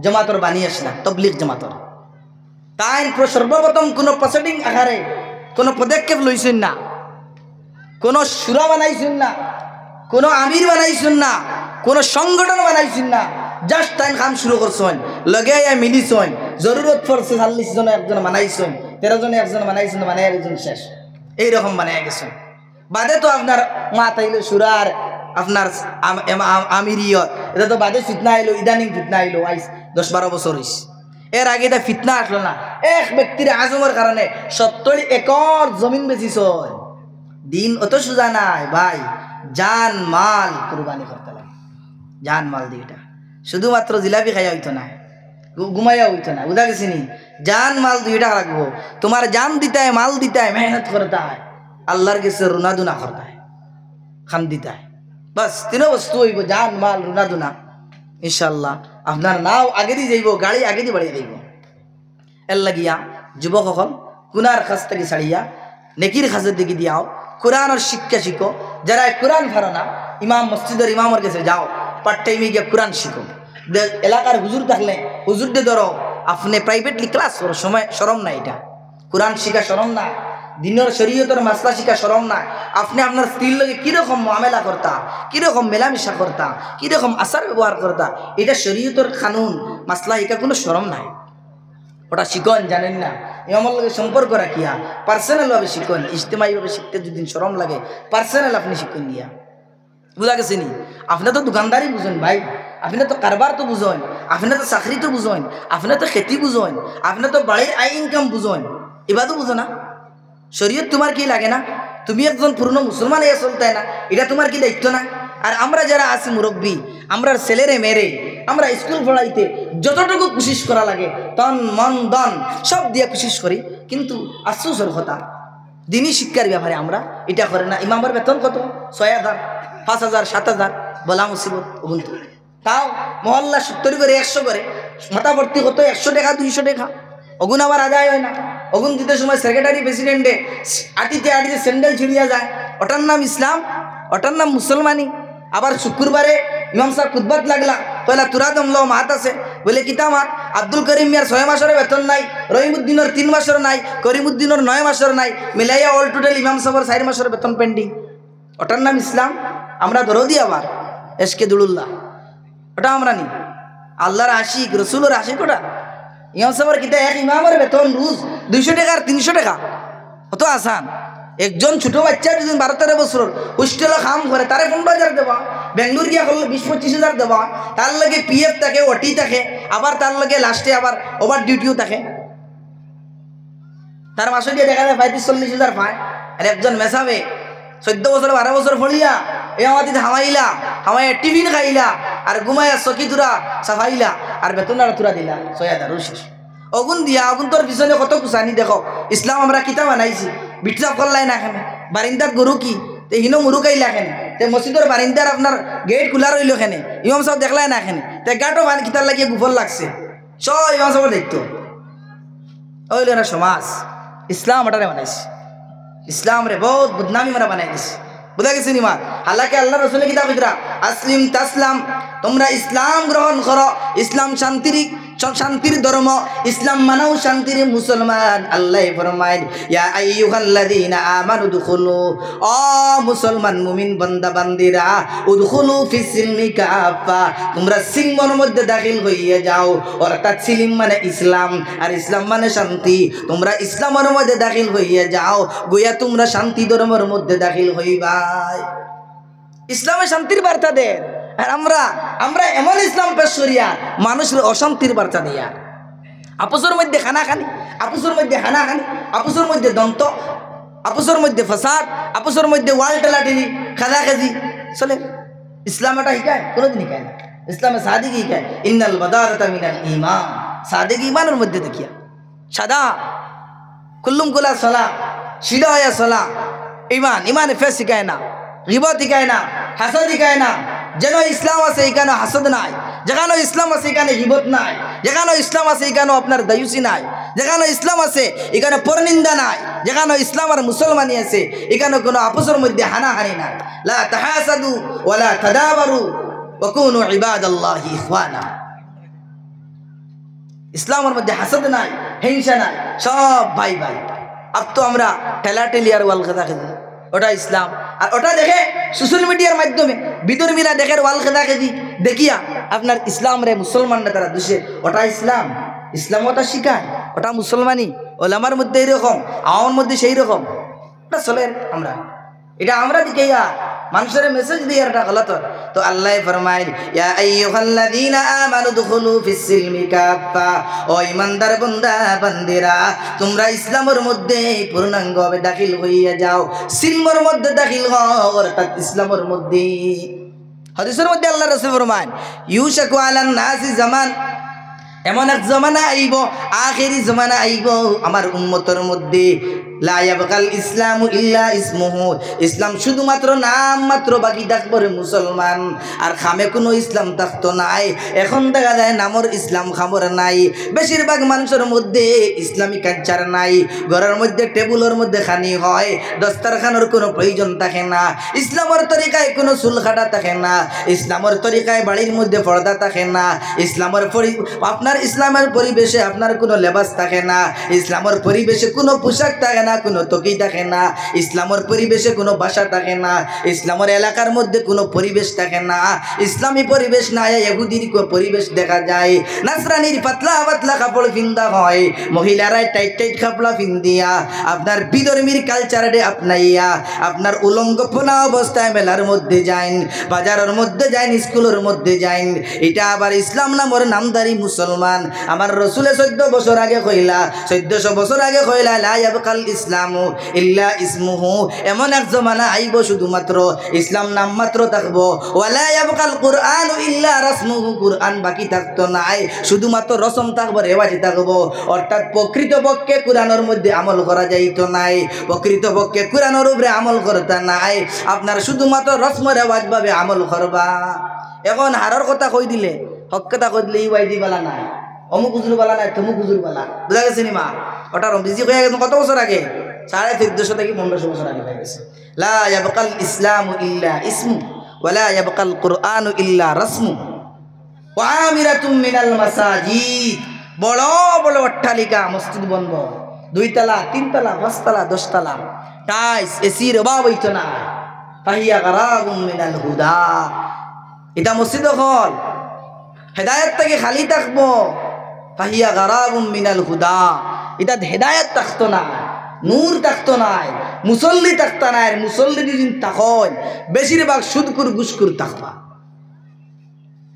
জামাতর বানিয়ে আসলা, তবলিগ জামাতর। তাই সর্বপ্রথম কোনো প্রসিডিং আকারে কোনো পদক্ষেপ লইছেন না, কোনো সুরা বানাইছেন না, কোনো আমির বানাইছেন না, কোনো সংগঠন বানাইছেন না। জাস্ট তাই কাম শুরু করছেন, লগে মিলিছেন। জরুরত পড়ছে 40 জন একজন বানাইছেন, 13 জনে একজন বানাইছেন, মানে একজন শেষ। এইরকম বানাই গেছেন। বাদে তো আপনার মাথাইল সুরার, আপনার আমিরিয়ত, এটা তো বাদে ফিতনা আইলো, ইদানিং ফিতনা আইলো, 10-12 বছর হয়েছে। এর আগে এটা ফিতনা আসলো না। এক ব্যক্তির আজমের কারণে 70 একর জমিন বেচিস। দিন অত সোজা নাই ভাই, জান মাল কুরবানি করতে লাগে। জান মাল দিয়ে এটা শুধুমাত্র জিলাপি খাইয়া হইতো না, ঘুমাইয়া হইতো না, বুঝা গেছি নি? জান মাল দুইটা রাখবো। তোমার জান দিতে হয়, মাল দিতে হয়, মেহনত করতে হয়, আল্লাহর কাছে রুনাদুনা করতে হয়, খান দিতে হয়। বাস 3 বস্তু হইব, জান মাল রুনাদুনা। ইনশাল্লাহ আপনার নাও আগে দিয়ে যাইব, গাড়ি আগে দিয়ে বাড়িয়ে যাইব। এর লাগিয়া যুবকসকল কুনার কাছ থেকে ছাড়িয়া নেকির কাছের দিকে দিয়াও, কোরআনের শিক্ষা শিখো। যারা কোরআন পারো না, ইমাম মসজিদের ইমামের কাছে যাও, পার্ট টাইমে গিয়ে কোরআন শিখো। এলাকার হুজুর থাকলে হুজুরদের ধরো, আপনি প্রাইভেটলি ক্লাস করো, সময় শরম না। এটা কোরআন শিখা শরম না, দিনের শরীয়তের মাসলা শিখা শরম না। আপনি আপনার স্ত্রীর লগে কীরকম মামেলা করতা, কীরকম মেলামেশা করতা, কীরকম আচার ব্যবহার করতা, এটা শরীয়তের কানুন মাসলা, এটা কোনো শরম নাই। ওটা শিখন জানেন না ইমামের লগে সম্পর্ক রাখিয়া পার্সোনালভাবে শিখন ইজতেমাইভাবে শিখতে যদি শরম লাগে পার্সোনাল আপনি শিখন দিয়া বুঝা গেছে নি আপনি তো দোকানদারি বুঝেন ভাই আপনি তো কারবার তো বুঝেন আপনি তো চাকরি তো বুঝেন আপনি তো খেতি বুঝেন আপনি তো বাড়ির আয় ইনকাম বুঝেন এবার তো বুঝো না শরীয়ত তোমার কি লাগে না তুমি একজন পূর্ণ মুসলমান হয়ে চলতে না এটা তোমার কি দায়িত্ব না আর আমরা যারা আছি মুরব্বী আমরা ছেলেরে মেরে আমরা স্কুল পড়াইতে যতটুকু কোশিশ করা লাগে তন মন দন সব দিয়ে কোশিশ করি কিন্তু আফসোসের কথা দিনই শিক্ষার ব্যাপারে আমরা এটা করে না ইমামের বেতন কত ৬,০০০ ৫,০০০ ৭,০০০ বলা মুসিবত অবন্তু তাও মহল্লা ৭০ করে ১০০ করে মাথা ভর্তি কত ১০০ টাকা ২০০ টাকা অগুন আবার আদায় হয় না অগুন দিতে সময় সেক্রেটারি প্রেসিডেন্টে আটিতে স্যান্ডেল ছিড়িয়া যায় ওটার নাম ইসলাম ওটার নাম মুসলমানি আবার শুক্রবারে ইমাম সাহেব খুতবাত লাগলা পয়লা তুরা দমলো মাত আছে বলে কিতা মাত আব্দুল করিম মিয়ার ৬ মাসের বেতন নাই রহিমউদ্দিনের ৩ মাসের নাই করিমউদ্দিনের ৯ মাসের নাই মিলাইয়া অল টোটাল ইমাম সাহেবের ৪ মাসের বেতন পেন্ডিং ওটার নাম ইসলাম আমরা দরদি আবার এসকে দুলুল্লাহ ওটা আমরা নি আল্লাহর আশিক রসুলের আশিক ওটা ইমাম সাহেবের কিতা এক ইমামের বেতন রোজ ২০০ টাকা আর ৩০০ টাকা অত আসান একজন ছোট বাচ্চা যদি ১২-১৩ বছর হোস্টেলে কাম করে তারে ১৫,০০০ দেওয়া বেঙ্গলোর গিয়া করলে ২০-২৫,০০০ দেওয়া তার লগে পিএফ থাকে ওটি থাকে আবার তার লগে লাস্টে আবার ওভার ডিউটিও থাকে তার মাসে দিয়ে দেখা যায় ৩৫-৪০,০০০ পায় আর একজন মেসাবে ১৪ বছর ১২ বছর ফলিয়া এই আমাদের হামাইলা হামাইয়া টিফিন খাইলা আর ঘুমাইয়া চকি তুরা সাফাইলা আর বেতন আর তুরা দিলা ৬,০০০ শেষ অগুন দিয়া অগুন তোর পিছনে কত কুসানি দেখো ইসলাম আমরা কিতা বানাইছি বিটসাপ করলাই না এখানে বারিন্দার গরু কি তে হিনো মুরু খাইলা এখানে তে মসজিদের বারিন্দার আপনার গেট খোলা রইল এখানে ইমাম সাহেব দেখলাই না এখানে তে গাটো বান কিতার লাগিয়ে গুফল লাগছে সব ইমাম সাহেবের দেখতো ওইল না সমাজ ইসলাম ওটারে বানাইছি ইসলাম রে বহুত বদনামি আমরা বানাই দিছি বুঝা গেছে নি মা আল্লাহকে আল্লাহ রসুলের কিতাব ভিতরা আসলিম তাসলাম তোমরা ইসলাম গ্রহণ করো ইসলাম শান্তির ধর্ম ইসলাম মানাও শান্তির মুসলমান আল্লাহ ফরমায় ইয়া আইয়ুহাল্লাযীনা আমানু দুখুলু ও মুসলমান মুমিন বান্দা বান্দিরা উদখুলু ফিস সিলমি কাফা তোমরা সিলমের মধ্যে দাখিল হইয়া যাও অর্থাৎ সিলম মানে ইসলাম আর ইসলাম মানে শান্তি তোমরা ইসলামের মধ্যে দাখিল হইয়া যাও গোয়া তোমরা শান্তি ধর্মের মধ্যে দাখিল হইবা ইসলামে শান্তির বার্তা দেয় আর আমরা এমন ইসলাম পেশ করিয়া মানুষের অশান্তির বার্তা দিয়া আপুসের মধ্যে খানাখানি আপুসের মধ্যে হানাখানি আপুসের মধ্যে দন্ত আপুসের মধ্যে ফাসাদ আপুসের মধ্যে ওয়াল টেলাটেলি খাজাখাজি চলে ইসলাম এটা শিখায় কোনোদিন শিখায় না ইসলামে সাদিকি শিখায় ইন্নাল বাদারাতা মিনাল ঈমান সাদিকি ঈমানের মধ্যে দেখিয়া সাদা কুল্লুম কুলা সালাহ সিধা হয়ে সালাহ ইমান ফেস শিখায় না গিবত শিখায় না হাসাদ শিখায় না যেন ইসলাম আছে এখানে হাসদ নাই যেখানে ইসলাম আছে এখানে গিবত নাই যেখানে ইসলাম আছে এখানে আপনার দায়ুসি নাই যেখানে ইসলাম আছে এখানে পরনিন্দা নাই যেখানে ইসলাম আর মুসলমানি আছে এখানে কোনো আপসের মধ্যে হানাহানি নাই লা তাহাসাদু ওয়ালা তাদাবারু ওয়া কুনু ইবাদাল্লাহি ইখওয়ানা ইসলামের মধ্যে হাসদ নাই হিংসা নাই সব ভাই ভাই আব তো আমরা ঠেলাঠেলি আর ওয়াল খেদাখেদি ওটা ইসলাম আর ওটা দেখে সোশ্যাল মিডিয়ার মাধ্যমে বিধর্মীরা দেখে ওয়াল খেদাখেদি দেখিয়া আপনার ইসলাম রে মুসলমানরা তারা দুষে ওটা ইসলাম ওটা শিখায় ওটা মুসলমানি ওলামার মধ্যে এইরকম আমার মধ্যে সেই রকম ওটা চলে এটা আমরা দিকেইয়া মানুষের মেসেজ দিয়ে এটা গলত তো আল্লাহ ফরমায় ইয়া আইয়ুহাল্লাযীনা আমানু দুখুলু ফিস সিলমি কাফা ও ইমানদার বান্দা বান্দিরা তোমরা ইসলামের মধ্যে পূর্ণাঙ্গভাবে দাখিল হইয়া যাও সিলমের মধ্যে দাখিল হও অর্থাৎ ইসলামের মধ্যে হাদিসের মধ্যে আল্লাহ রাসূল ফরমান ইউশাকু আলান নাসি জামান এমন এক জমানা আইব আখেরি জমানা আইব আমার উম্মতের মধ্যে লা ইয়াবকাল ইসলামু ইল্লা ইসমুহু ইসলাম শুধুমাত্র নাম মাত্র বাকি থাকবে মুসলমান আর খামে কোনো ইসলাম থাকতো নাই এখন দেখা যায় নামর ইসলাম খামর নাই বেশিরভাগ মানুষের মধ্যে ইসলামী কালচার নাই ঘরের মধ্যে টেবুলের মধ্যে খানি হয় দস্তারখানোর কোনো প্রয়োজন থাকে না ইসলামের তরিকায় কোনো চুল কাটা থাকে না ইসলামের তরিকায় বাড়ির মধ্যে পর্দা থাকে না ইসলামের আপনার আপনার ইসলামের পরিবেশে আপনার কোনো লেবাস থাকে না, ইসলামের পরিবেশে কোনো পোশাক থাকে না, কোনো তকি থাকে না, ইসলামের পরিবেশে কোনো ভাষা থাকে না, ইসলামের এলাকার মধ্যে কোনো পরিবেশ থাকে না, ইসলামী পরিবেশ না, ইহুদির পরিবেশ দেখা যায়। নাসরানির পাতলা পাতলা কাপড় পিন্দা হয়, মহিলারাই টাইট টাইট কাপড়া পিন্দিয়া আপনার বিধর্মীর কালচারে আপনাইয়া আপনার উলঙ্গপনা অবস্থায় মেলার মধ্যে যাইন, বাজারের মধ্যে যাইন, স্কুলের মধ্যে যাইন। এটা আবার ইসলাম নামের নামদারি মুসলমান। আমার রসুলে 14 বছর আগে কইলা, 1400 বছর আগে কইলা, লা ইয়াবকাল ইসলামু ইল্লা ইসমুহু, এমন এক জমানা আইব শুধুমাত্র ইসলাম নাম মাত্র থাকবো। ওয়ালা ইয়াবকাল কুরআন ইল্লা রাসমুহু, কুরআন বাকি থাকতো নাই, শুধুমাত্র রসম থাকবো, রেওয়াজি থাকবো। অর্থাৎ প্রকৃতপক্ষে কোরআনের মধ্যে আমল করা যাইতো নাই, প্রকৃতপক্ষে কোরআনের উপরে আমল করতে নাই, আপনার শুধুমাত্র রসম রেওয়াজ ভাবে আমল করবা। এখন হারের কথা কই দিলে, হক কথা কই দিলে ইউআই দিবালা নাই, অমুক হুজুর বালা নাই, তমুক হুজুর বালা, বুঝা গেছে নি মা? ওটা রমজি হয়ে গেছে কত বছর আগে? 1450 থেকে 1500 বছর আগে হয়ে গেছে। লা ইয়াবকাল ইসলামু ইল্লা ইসমু ওয়ালা ইয়াবকাল কুরআনু ইল্লা রাসমু ওয়া আমিরাতুম মিনাল মাসাজিদ, বড় বড় অট্টালিকা মসজিদ বন্ধ, 2 তলা 3 তলা 5 তলা 10 তলা, টাইস এসির অভাব হইতো না। ফাহিয়া গারাবুম মিনাল হুদা, এটা মসজিদ হল হেদায়েত থেকে খালি থাকবো। ফাহিয়া গারাবুম মিনাল হুদা, এটা হেদায়েত থাকতো না, নূর থাকতো নাই, মুসল্লি থাকতো না। মুসল্লি যদি থাকন বেশিরভাগ সুদকুর গুসকুর থাকবা।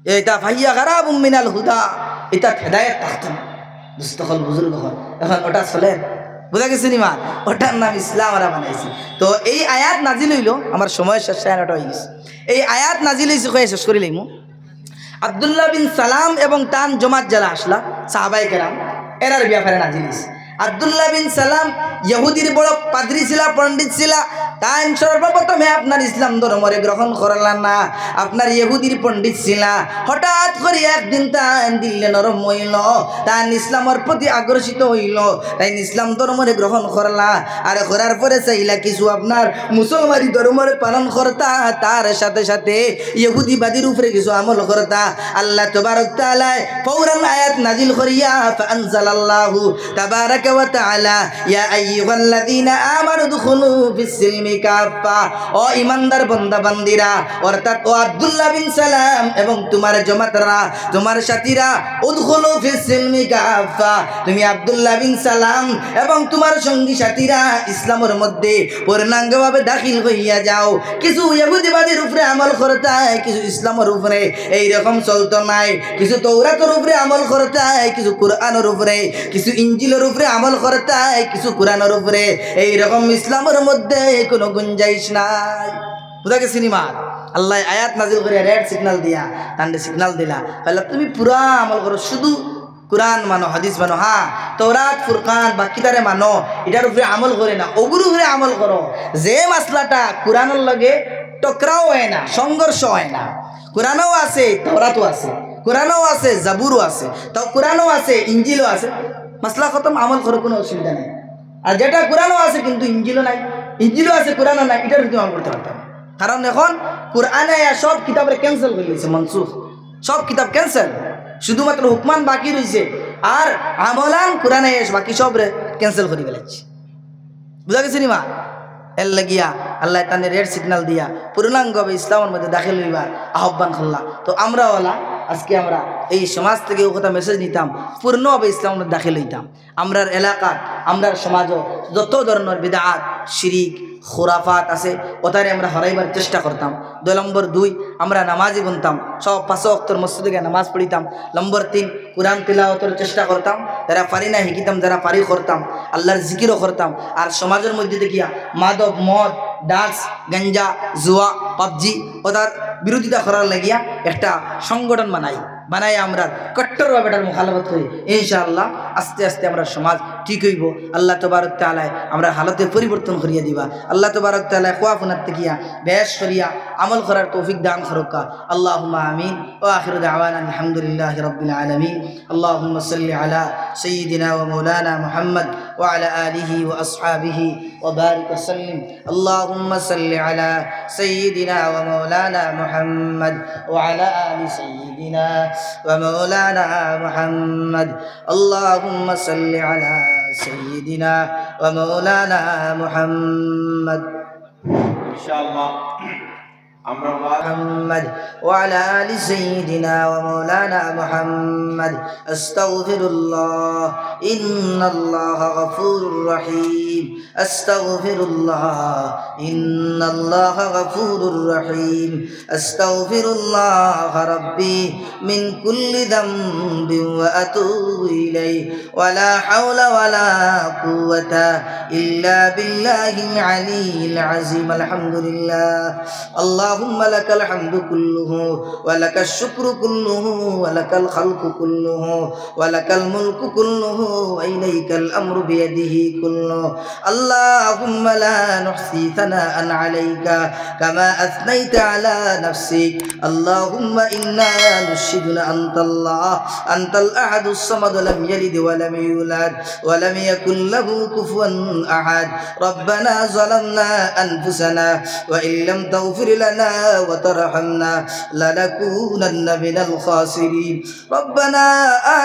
এটা ফাহিয়া গারাবুম মিনাল হুদা, এটা হেদায়েত থাকতো না। মুস্তকল বুজুর্গ হল, এখন ওটা চলে, বুঝা গেছে নি মা? ওটার নাম ইসলাম আমরা বানাইছি। তো এই আয়াত নাজিল হইল, আমার সময় শেষ হয়ে গেছে। এই আয়াত নাজিল হয়েছে কয়ে শেষ করি লাইমু। আব্দুল্লাহ বিন সালাম এবং তান জমাত যারা আসলা সাহাবায়ে কেরাম, এরার ব্যাপারে নাজিল হয়েছে। আব্দুল্লাহ বিন সালাম ইহুদির বড় পাদ্রী ছিলা, পণ্ডিত ছিলা। তাই সর্বপ্রথমে আপনার ইসলাম ধর্মরে গ্রহণ করলাম না, আপনার ইহুদির পণ্ডিত ছিলা। হঠাৎ করে একদিন তান দিল্লে নরম হইল, তান ইসলামের প্রতি আকর্ষিত হইল, তাই ইসলাম ধর্মরে গ্রহণ করলা। আর করার পরে চাইলা কিছু আপনার মুসলমানি ধর্মরে পালন করতা, তার সাথে সাথে ইহুদিবাদীর উপরে কিছু আমল করতা। আল্লাহ তাবারক তাআলা ফৌরান আয়াত নাজিল করিয়া ফাআনজালাল্লাহু তাবারাকা ওয়া তাআলা ইয়া আইয়ুহাল্লাযীনা আমানু দুখুলু ফিস-সিলমি কাফা, ও ইমানদার বান্দা বান্দিরা, অর্থাৎ ও আব্দুল্লাহ বিন সালাম এবং তোমার জমাতরা, তোমার সাথীরা, উদখুলু ফিস-সিলমি কাফা, তুমি আব্দুল্লাহ বিন সালাম এবং তোমার সঙ্গী সাথীরা ইসলামের মধ্যে পূর্ণাঙ্গভাবে দাখিল হইয়া যাও। কিছু ইহুদিবাদীর উপরে আমল করতে হয়, কিছু ইসলামের উপরে এইরকম চলতো নাই, কিছু তৌরাতের উপরে আমল করতে হয়, কিছু কুরআনের উপরে, কিছু ইঞ্জিলের উপরে আমল করতে হয়, কিছু কুরআনের উপরে। এইরকম ইসলামের মধ্যে কোনো গুঞ্জাইশ নাই, বুঝা গেছে নি মা? আল্লাহ আয়াত নাজিল করে রেড সিগন্যাল দিয়া, তান্ডে সিগন্যাল দিলা, তাহলে তুমি পুরা আমল করো, শুধু কুরআন মানো, হাদিস মানো, হ্যাঁ তৌরাত ফুরকান বাকিটারে মানো, এটার উপরে আমল করে না, ওগুর উপরে আমল করো। যে মাসলাটা কুরআনের লগে টকরাও হয় না, সংঘর্ষ হয় না, কুরআনও আছে, তৌরাতও আছে, কুরআনও আছে, জাবুরও আছে, তো কুরআনও আছে, ইঞ্জিলও আছে, মাসলা খতম, আমল করো, কোনো অসুবিধা নেই। আর যেটা কুরআনও আছে কিন্তু ইঞ্জিলও নাই, ইঞ্জিলও আছে কুরআনও নাই, এটার ভিতরে আমল করতে পারতাম। কারণ এখন কুরআনে সব কিতাবের ক্যান্সেল হয়ে গেছে, মনসুখ, সব কিতাব ক্যান্সেল, শুধুমাত্র হুকমান বাকি রয়েছে। আর আমলান কুরআনে বাকি সব ক্যান্সেল করে ফেলেছে, বুঝা গেছে নি মা? এর লাগিয়া আল্লাহ তানে রেড সিগন্যাল দিয়া পূর্ণাঙ্গভাবে ইসলামের মধ্যে দাখিল হইবার আহ্বান করলা। তো আমরা ওলা আজকে আমরা এই সমাজ থেকে ও কথা মেসেজ নিতাম, পূর্ণভাবে ইসলামের মধ্যে দাখিল হইতাম। আমরার এলাকার, আমরার সমাজও যত ধরনের বিদআত, শিরিক, খুরাফাত আছে ওটারে আমরা হরাইবার চেষ্টা করতাম। 2 নম্বর 2 আমরা নামাজি বনতাম, সব 5 ওয়াক্তের মসজিদে গিয়ে নামাজ পড়িতাম। নম্বর 3 কুরআন তিলাওয়াতের চেষ্টা করতাম, যারা পারি না শিখিতাম, যারা পারি করতাম, আল্লাহর জিকিরও করতাম। আর সমাজের মধ্যে দেখিয়া মাদক, মদ, ড্রাগস, গাঞ্জা, জুয়া, পাবজি ওটার বিরোধিতা করার লাগিয়া একটা সংগঠন বানাই আমরা কট্টরভাবে এটার মুখালাফত করি। ইনশাআল্লাহ আস্তে আস্তে আমরা সমাজ ঠিক হইব। আল্লাহ তাবারক তাআলা আমরা হালতের পরিবর্তন করিয়া দিবা। আল্লাহ তাবারক তাআলা খোয়াফুনাত তেকিয়া বেশ করিয়া আমল করার তৌফিক দান করুকা। আল্লাহুম্মা আমিন। ওয়া আখিরু দাওয়ানা আলহামদুলিল্লাহি রাব্বিল আলামিন। আল্লাহুম্মা সাল্লি আলা সাইয়্যিদিনা ওয়া মাওলানা মুহাম্মদ وعلى آله وأصحابه وبارك وسلم اللهم صل على سيدنا ومولانا محمد وعلى آل سيدنا ومولانا محمد اللهم صل على سيدنا ومولانا محمد إن شاء الله محمد وعلى آل سيدنا ومولانا محمد أستغفر الله إن الله غفور رحيم أستغفر الله إن الله غفور رحيم أستغفر الله ربي من كل ذنب وأتوب إليه ولا حول ولا قوة إلا بالله العلي العظيم الحمد لله اللهم لك الحمد كله ولك الشكر كله ولك الخلق كله ولك الملك كله وإليك الأمر بيده كله اللهم لا نحصي ثناء عليك كما أثنيت على نفسك اللهم إنا نشهدنا أنت الله أنت الأحد الصمد لم يلد ولم يولد ولم يكن له كفوا أحد ربنا ظلمنا أنفسنا وإن لم تغفر لنا وترحمنا لنكونن من الخاسرين ربنا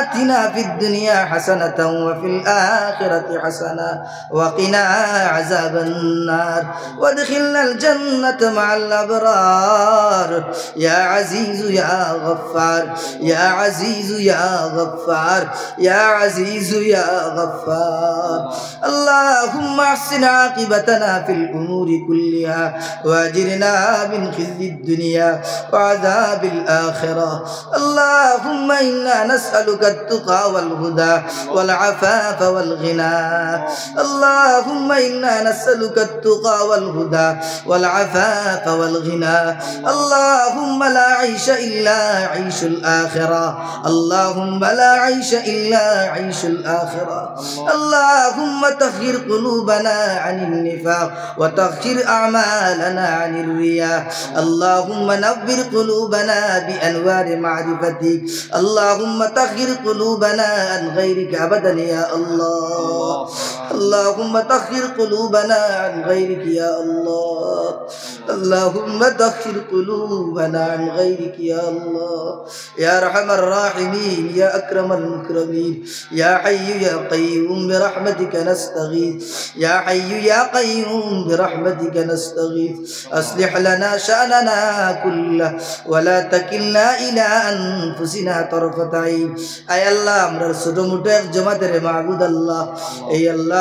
آتنا في الدنيا حسنة وفي الآخرة حسنة وقنا عذاب النار وادخلنا الجنة مع الأبرار يا عزيز يا غفار يا عزيز يا غفار يا عزيز يا غفار اللهم احسن عاقبتنا في الأمور كلها واجرنا من خزي الدنيا وعذاب الآخرة اللهم إنا نسألك التقى والهدى والعفاف والغنى اللهم إنا نسألك التقى والهدى والعفاف والغنى اللهم لا عيش إلا عيش الآخرة اللهم لا عيش إلا عيش الآخرة اللهم طهر قلوبنا عن النفاق وطهر أعمالنا عن الرياء اللهم نور قلوبنا بأنوار معرفتك اللهم طهر قلوبنا عن غيرك أبدا يا الله اللهم طهر قلوبنا عن غيرك يا الله اللهم طهر قلوبنا عن غيرك يا الله يا أرحم الراحمين يا أكرم المكرمين يا حي يا قيوم برحمتك نستغيث يا حي يا قيوم برحمتك نستغيث أصلح لنا شأننا كله ولا تكلنا إلى أنفسنا طرفة عين أي الله أمر سدومتك جماعة معبود الله أي الله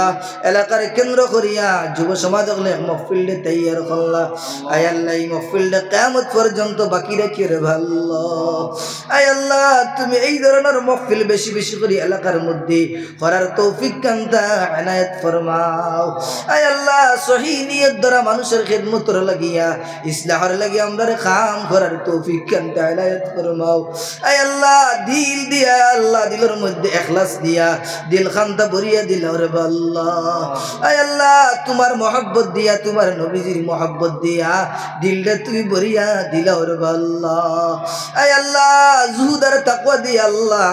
এলাকার কেন্দ্র করিয়া যুব সমাজ মহফিল তৈয়ার করলা আয় আল্লাহ এই মহফিলটা কিয়ামত পর্যন্ত বাকি রেখে রে আল্লাহ আয় আল্লাহ তুমি এই ধরনের মহফিল বেশি বেশি করে এলাকার মধ্যে করার তৌফিক কান্তা ইনায়াত ফরমাও আয় আল্লাহ সহি নিয়ত দ্বারা মানুষের খিদমতের লাগিয়া ইসলাহের লাগিয়া আমরা কাম করার তৌফিক কান্তা ইনায়াত ফরমাও আয় আল্লাহ দিল দিয়া আল্লাহ দিলের মধ্যে ইখলাস দিয়া দিল খান্তা ভরিয়া দিল রে আল্লাহ আয় আল্লাহ তোমার মোহাব্বত দিয়া তোমার নবীজির মোহাব্বত দিয়া দিলটা তুমি ভরিয়া দিলাও রে আল্লাহ আয় আল্লাহ জুহুদ আর তাকওয়া দিয়া আল্লাহ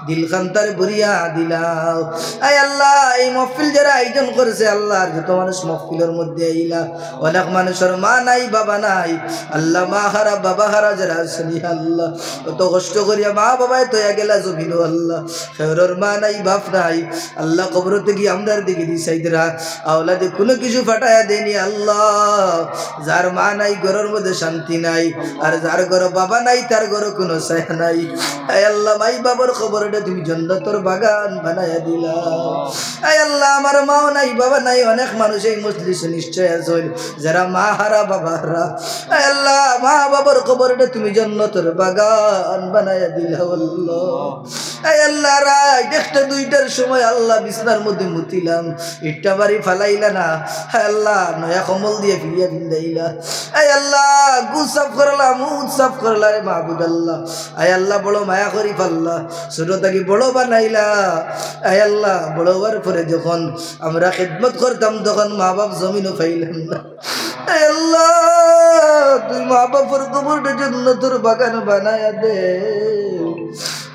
দিল খান্তার ভরিয়া দিলাও আয় আল্লাহ এই মাহফিল যারা আয়োজন করেছে আল্লাহ যত মানুষ মাহফিলের মধ্যে আইলা অনেক মানুষের মা নাই বাবা নাই আল্লাহ মা হারা বাবা হারা যারা আছেন আল্লাহ কত কষ্ট করিয়া মা বাবায় তৈয়া গেলা জমিল আল্লাহ খেরর মা নাই বাপ নাই আল্লাহ কবর থেকে আমদার দিকে দিছাইদরা আওলাদে কোনো কিছু ফাটায়া দেনি আল্লাহ যার মা নাই ঘরের মধ্যে শান্তি নাই আর যার ঘর বাবা নাই তার ঘর কোনো ছায়া নাই আয় আল্লাহ মাই বাবার খবরটা তুমি জান্নাতের বাগান বানায়া দিলা আয় আল্লাহ আমার মাও নাই বাবা নাই অনেক মানুষ এই মজলিসে নিশ্চয় আছে যারা মা হারা বাবা হারা আয় আল্লাহ মা বাবার খবরটা তুমি জান্নাতের বাগান বানায়া দিলা আল্লাহ আয় আল্লাহ রাই দেখতে দুইটার সময় আল্লাহ বিছনার মধ্যে মুতিলাম ইটটা বাড়ি ফালাইলা না আয় আল্লাহ নয়া কম্বল দিয়ে ফিরিয়া ভিন্দাইলা আয় আল্লাহ গু সাফ করলা মুখ সাফ করলা রে মাহবুদ আল্লাহ আয় আল্লাহ বড় মায়া করি ফাল্লা ছোট থাকি বড় বানাইলা আয় আল্লাহ বড় হওয়ার পরে যখন আমরা খিদমত করতাম তখন মা বাপ জমিনও পাইলাম না আয় আল্লাহ তুই মা বাপর কবরটা জান্নাতের বাগান বানায়া দে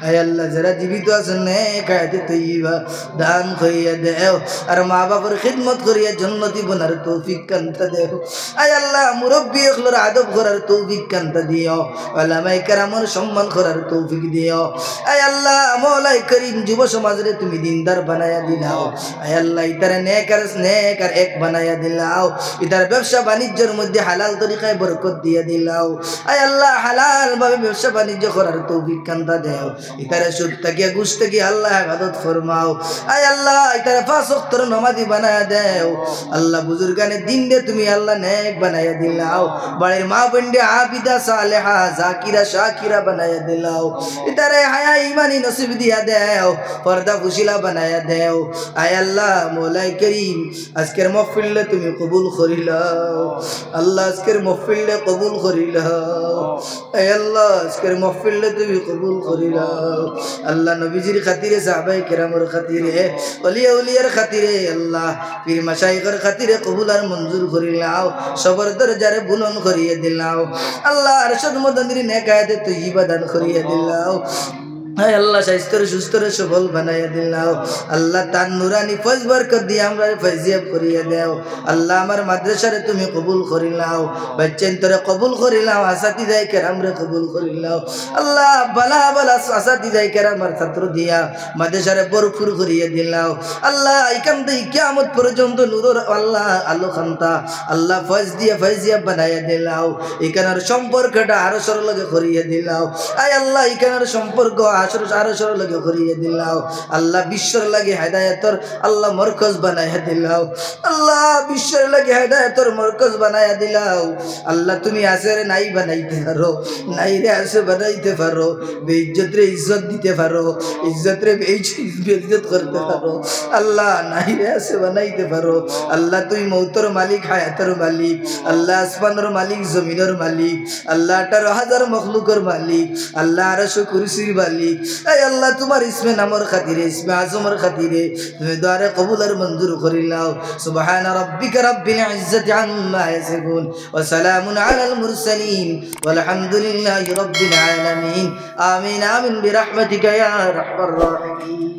আয় আল্লাহ যারা জীবিত আছেন নেক হায়াতে তৈয়বা দান করিয়া দেও আর মা বাবার খিদমত করিয়া জান্নাতি বনার তৌফিক কান্তা দেও আয় আল্লাহ মুরব্বি হলোর আদব করার তৌফিক কান্তা দিও উলামায়ে কেরামের সম্মান করার তৌফিক দিও আয় আল্লাহ মওলাই করিম যুব সমাজরে তুমি দিনদার বানায়া দিলাও আয় আল্লাহ ইতারে নেক আর এক বানায়া দিলাও ইতার ব্যবসা বাণিজ্যের মধ্যে হালাল তরিকায় বরকত দিয়ে দিলাও আয় আল্লাহ হালাল ভাবে ব্যবসা বাণিজ্য করার তৌফিক কান্তা দেও ইতারে সুদ থেকে ঘুষ থেকে আল্লাহ ইবাদত ফরমাও আয় আল্লাহ ইতারে পাঁচ ওয়াক্তের নামাজি বানায়া দেও আল্লাহ বুজুর্গানে দিন দে তুমি আল্লাহ নেক বানায়া দিলাও বাড়ির মা বন্ডে আবিদা সালেহা জাকিরা শাকিরা বানায়া দিলাও ইতারে হায়া ইমানি নসিব দিয়া দেও পর্দা ফুশিলা বানায়া দেও আয় আল্লাহ মওলাই করিম আজকের মাহফিলে তুমি কবুল করিলাও আল্লাহ আজকের মাহফিলে কবুল করিলাও আয় আল্লাহ আজকের মাহফিলে তুমি কবুল করিলাও আল্লাহ নবীজির খাতিরে সাহাবায়ে কেরামের খাতিরে ওলিয়া উলিয়ার খাতিরে আল্লাহ পীর মাশায়েখের খাতিরে কবুল আর মঞ্জুর করিলাও সবার দরজারে বুলন্দ করিয়ে দিলাও আল্লাহ আরশদ মদনির নেক হায়াতে তৈয়বা দান করিয়ে দিলাও হায় আল্লাহ স্বাস্থ্যের সুস্থের সবল বানাইয়া দিলাও আল্লাহ তার নুরানি ফয়জ বরকত দিয়ে আমরা ফয়জিয়াব করিয়া দেও আল্লাহ আমার মাদ্রাসারে তুমি কবুল করিলাও বাচ্চান তোরে কবুল করিলাও আসাতিদাই কেরামরে কবুল করিলাও আল্লাহ বালা বালা আসাতিদাই কেরামার ছাত্র দিয়া মাদ্রাসারে ভরপুর করিয়া দিলাও আল্লাহ এখান থেকে কিয়ামত পর্যন্ত নূরের আল্লাহ আলো খান্তা আল্লাহ ফয়জ দিয়ে ফয়জিয়াব বানাইয়া দিলাও এখানের সম্পর্কটা আরো সরলকে করিয়া দিলাও আয় আল্লাহ এখানের সম্পর্ক আরো লগে করিয়ে দিলাও আল্লাহ বিশ্বর লাগে হেদায়েতর আল্লাহ মরকজ বানাইয়া দিলাও আল্লাহ বিশ্বর লাগে হেদায়েতর মরকজ বানাইয়া দিলাও আল্লাহ তুমি আসরে নাই বানাইতে পারো নাই রে আসে বানাইতে পারো বেইজ্জত রে ইজ্জত দিতে পারো ইজ্জত রে বেইজ্জত করতে পারো আল্লাহ নাই রে আসে বানাইতে পারো আল্লাহ তুমি মৌতর মালিক হায়াতের মালিক আল্লাহ আসমানের মালিক জমিনের মালিক আল্লাহ 18,000 মখলুকের মালিক আল্লাহ আরশ কুরসির মালিক আয় আল্লাহ তোমার ইসমে নামর খাতিরে ইসমে আজমের খাতিরে তুমি দোয়ারে কবুল আর মঞ্জুর করিলাও সুবহান রাব্বিকা রাব্বিল ইজ্জাতি আম্মা ইয়াসিফুন ওয়া সালামুন আলাল মুরসালিন ওয়ালহামদুলিল্লাহি রাব্বিল আলামিন আমিন আমিন বিরহমাতিকা ইয়া আরহামার রাহিমিন।